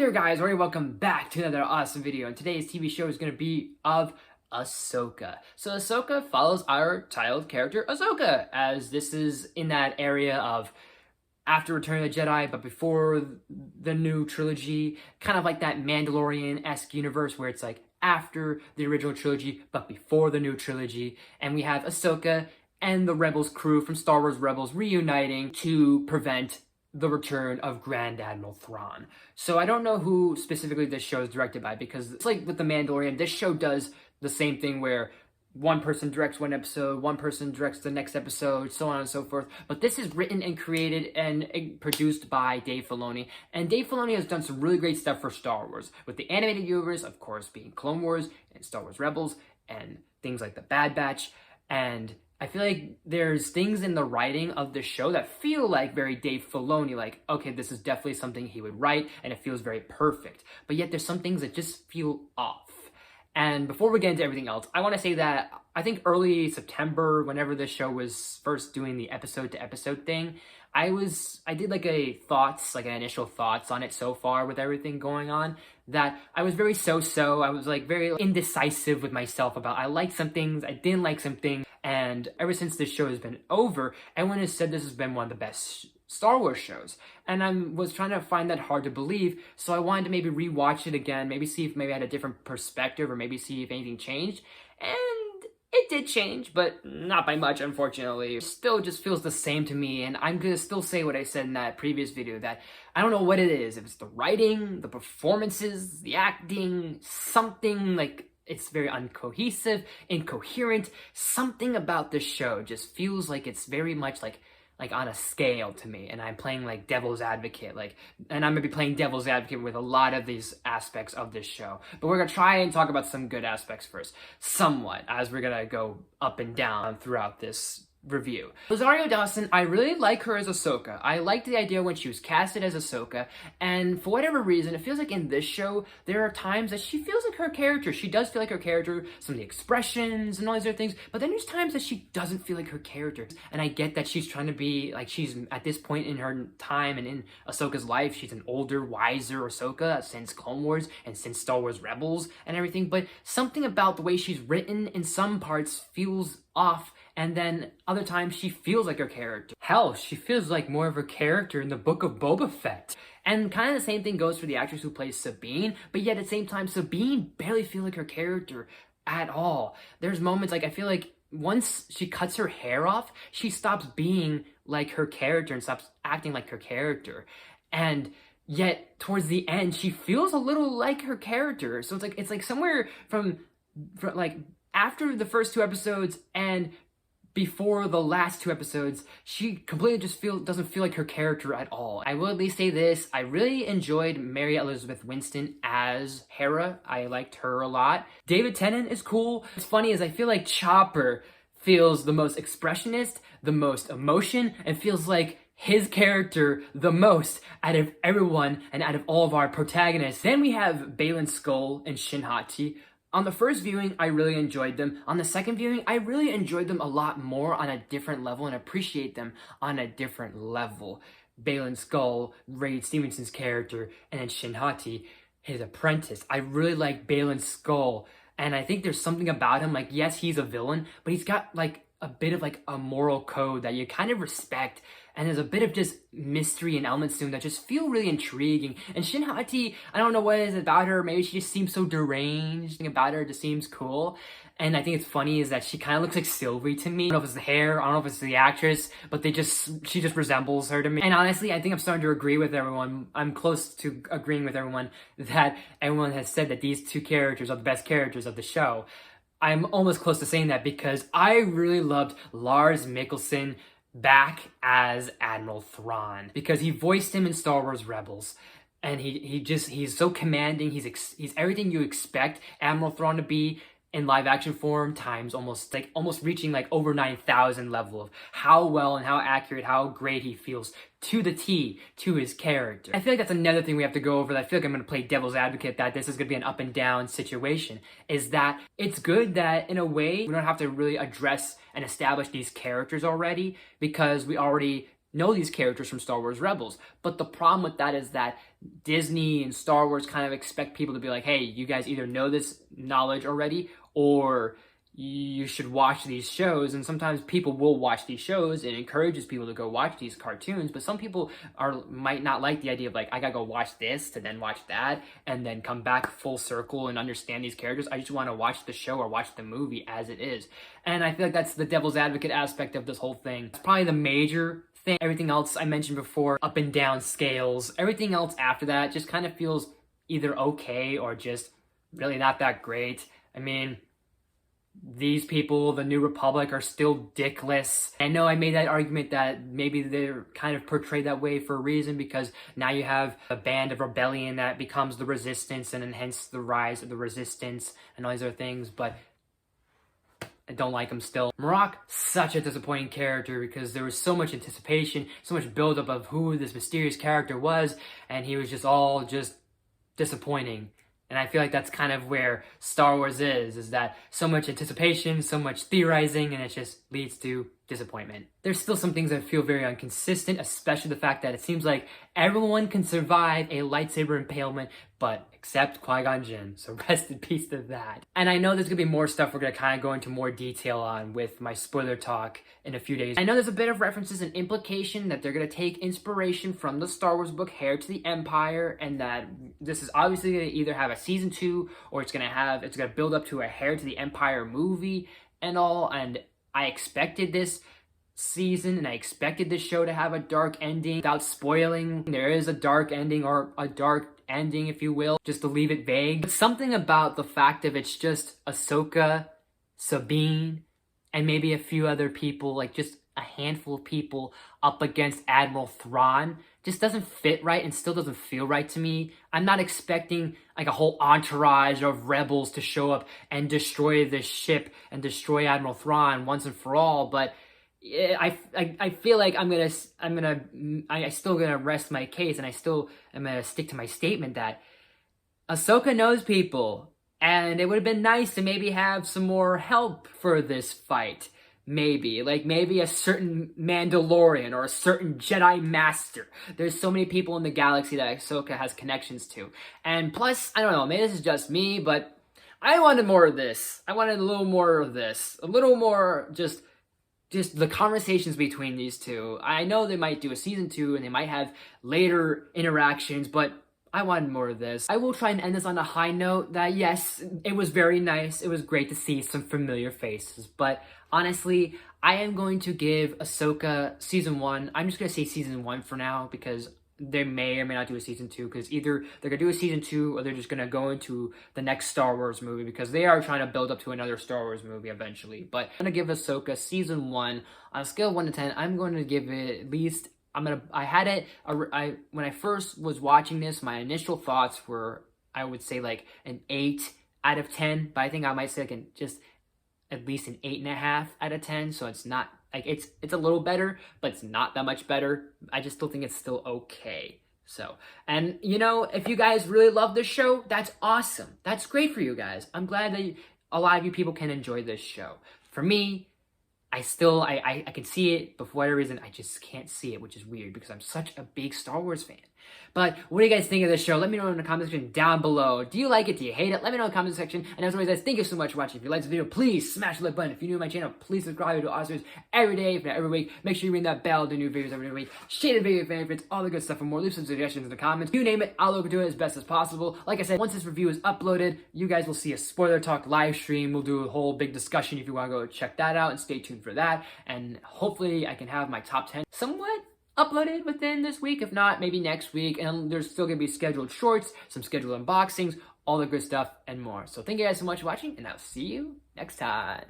there guys, alright, welcome back to another awesome video, and today's TV show is going to be of Ahsoka. So Ahsoka follows our child character Ahsoka, as this is in that area of after Return of the Jedi, but before the new trilogy, kind of like that Mandalorian-esque universe where it's like after the original trilogy, but before the new trilogy, and we have Ahsoka and the Rebels crew from Star Wars Rebels reuniting to prevent the return of Grand Admiral Thrawn. So I don't know who specifically this show is directed by, because it's like with The Mandalorian, this show does the same thing where one person directs one episode, one person directs the next episode, so on and so forth. But this is written and created and produced by Dave Filoni. And Dave Filoni has done some really great stuff for Star Wars, with the animated universe, of course, being Clone Wars and Star Wars Rebels and things like The Bad Batch. And I feel like there's things in the writing of the show that feel like very Dave Filoni, like, okay, this is definitely something he would write, and it feels very perfect. But yet there's some things that just feel off. And before we get into everything else, I want to say that I think early September, whenever this show was first doing the episode-to-episode thing, I did like an initial thoughts on it so far with everything going on, that I was very so-so. I was like very indecisive with myself about I liked some things, I didn't like some things. And ever since this show has been over, everyone has said this has been one of the best Star Wars shows. And I was trying to find that hard to believe, so I wanted to maybe rewatch it again, maybe see if maybe I had a different perspective, or maybe see if anything changed. And it did change, but not by much, unfortunately. It still just feels the same to me, and I'm gonna still say what I said in that previous video, that I don't know what it is. If it's the writing, the performances, the acting, something like it's very uncohesive, incoherent. Something about this show just feels like it's very much like on a scale to me, and I'm playing like devil's advocate, and I'm gonna be playing devil's advocate with a lot of these aspects of this show. But we're gonna try and talk about some good aspects first, somewhat, as we're gonna go up and down throughout this review. Rosario Dawson, I really like her as Ahsoka. I liked the idea when she was casted as Ahsoka, and for whatever reason, it feels like in this show, there are times that she feels like her character. She does feel like her character, some of the expressions and all these other things, but then there's times that she doesn't feel like her character. And I get that she's trying to be, like, she's at this point in her time and in Ahsoka's life, she's an older, wiser Ahsoka since Clone Wars and since Star Wars Rebels and everything, but something about the way she's written in some parts feels off, and then other times she feels like her character. Hell, she feels like more of her character in the Book of Boba Fett. And kind of the same thing goes for the actress who plays Sabine, but yet at the same time, Sabine barely feels like her character at all. There's moments, like, I feel like once she cuts her hair off, she stops being like her character and stops acting like her character. And yet, towards the end, she feels a little like her character. So it's like somewhere from like after the first two episodes and before the last two episodes, she completely just doesn't feel like her character at all. I will at least say this, I really enjoyed Mary Elizabeth Winston as Hera. I liked her a lot. David Tennant is cool. What's funny is I feel like Chopper feels the most expressionist, the most emotion, and feels like his character the most out of everyone and out of all of our protagonists. Then we have Baylan Skoll and Shin Hati. On the first viewing, I really enjoyed them. On the second viewing, I really enjoyed them a lot more on a different level and appreciate them on a different level. Baylan Skoll, Ray Stevenson's character, and then Shin Hati, his apprentice. I really like Baylan Skoll, and I think there's something about him, like, yes, he's a villain, but he's got like a bit of like a moral code that you kind of respect, and there's a bit of just mystery and elements to him that just feel really intriguing. And Shin Hati, I don't know what it is about her, maybe she just seems so deranged. Something about her just seems cool. And I think it's funny is that she kind of looks like Sylvie to me. I don't know if it's the hair, I don't know if it's the actress, but she just resembles her to me. And honestly, I think I'm starting to agree with everyone. I'm close to agreeing with everyone that everyone has said that these two characters are the best characters of the show. I'm almost close to saying that because I really loved Lars Mikkelsen back as Admiral Thrawn, because he voiced him in Star Wars Rebels, and he's so commanding. He's everything you expect Admiral Thrawn to be in live action form, times almost reaching like over 9,000 level of how well and how accurate, how great he feels to the T to his character. I feel like that's another thing we have to go over, that I feel like I'm going to play devil's advocate, that this is going to be an up and down situation, is that it's good that in a way we don't have to really address and establish these characters already, because we already know these characters from Star Wars Rebels. But the problem with that is that Disney and Star Wars kind of expect people to be like, hey, you guys either know this knowledge already, or you should watch these shows. And sometimes people will watch these shows and encourages people to go watch these cartoons, but some people might not like the idea of like, I gotta go watch this to then watch that and then come back full circle and understand these characters. I just want to watch the show or watch the movie as it is. And I feel like that's the devil's advocate aspect of this whole thing. It's probably the major thing. Everything else I mentioned before, up and down scales, everything else after that just kind of feels either okay or just really not that great. I mean, these people, the New Republic, are still dickless. I know I made that argument that maybe they're kind of portrayed that way for a reason, because now you have a band of rebellion that becomes the Resistance, and then hence the rise of the Resistance and all these other things, but I don't like him still. Marok, such a disappointing character, because there was so much anticipation, so much buildup of who this mysterious character was, and he was just disappointing. And I feel like that's kind of where Star Wars is that so much anticipation, so much theorizing, and it just leads to disappointment. There's still some things that feel very inconsistent, especially the fact that it seems like everyone can survive a lightsaber impalement, but except Qui-Gon Jinn. So rest in peace to that. And I know there's gonna be more stuff we're gonna kind of go into more detail on with my spoiler talk in a few days. I know there's a bit of references and implication that they're gonna take inspiration from the Star Wars book Heir to the Empire, and that this is obviously gonna either have a season 2 or it's gonna build up to a Heir to the Empire movie and all. And I expected this season and I expected this show to have a dark ending. Without spoiling, there is a dark ending, or a dark ending, if you will, just to leave it vague. But something about the fact of it's just Ahsoka, Sabine, and maybe a few other people, like just a handful of people up against Admiral Thrawn, just doesn't fit right and still doesn't feel right to me. I'm not expecting like a whole entourage of rebels to show up and destroy this ship and destroy Admiral Thrawn once and for all, but I feel like I still gonna rest my case, and I still am gonna stick to my statement that Ahsoka knows people, and it would have been nice to maybe have some more help for this fight. Maybe a certain Mandalorian or a certain Jedi Master. There's so many people in the galaxy that Ahsoka has connections to. And plus, I don't know, maybe this is just me, but I wanted more of this. I wanted a little more of this. A little more just the conversations between these two. I know they might do a season 2 and they might have later interactions, but I wanted more of this. I will try and end this on a high note that yes, it was very nice. It was great to see some familiar faces, but honestly, I am going to give Ahsoka season 1. I'm just going to say season 1 for now, because they may or may not do a season 2, because either they're going to do a season 2 or they're just going to go into the next Star Wars movie, because they are trying to build up to another Star Wars movie eventually. But I'm going to give Ahsoka season 1 on a scale of 1 to 10. I'm going to give it at least, when I first was watching this, my initial thoughts were, I would say like an 8 out of 10, but I think I might say like just at least an 8.5 out of 10. So it's not like it's a little better, but it's not that much better. I just still think it's still okay. So, and you know, if you guys really love this show, that's awesome. That's great for you guys. I'm glad that a lot of you people can enjoy this show. For me, I can see it, but for whatever reason, I just can't see it, which is weird because I'm such a big Star Wars fan. But what do you guys think of this show? Let me know in the comment section down below. Do you like it? Do you hate it? Let me know in the comment section. And as always, guys, thank you so much for watching. If you liked this video, please smash the like button. If you're new to my channel, please subscribe. I do awesome videos every day, if not every week. Make sure you ring that bell to new videos every week. Share the video favorites, all the good stuff and more. Leave some suggestions in the comments. You name it, I'll look into it as best as possible. Like I said, once this review is uploaded, you guys will see a spoiler talk live stream. We'll do a whole big discussion if you want to go check that out, and stay tuned for that. And hopefully I can have my top 10 somewhat uploaded within this week. If not, maybe next week. And there's still going to be scheduled shorts, some scheduled unboxings, all the good stuff and more. So thank you guys so much for watching, and I'll see you next time.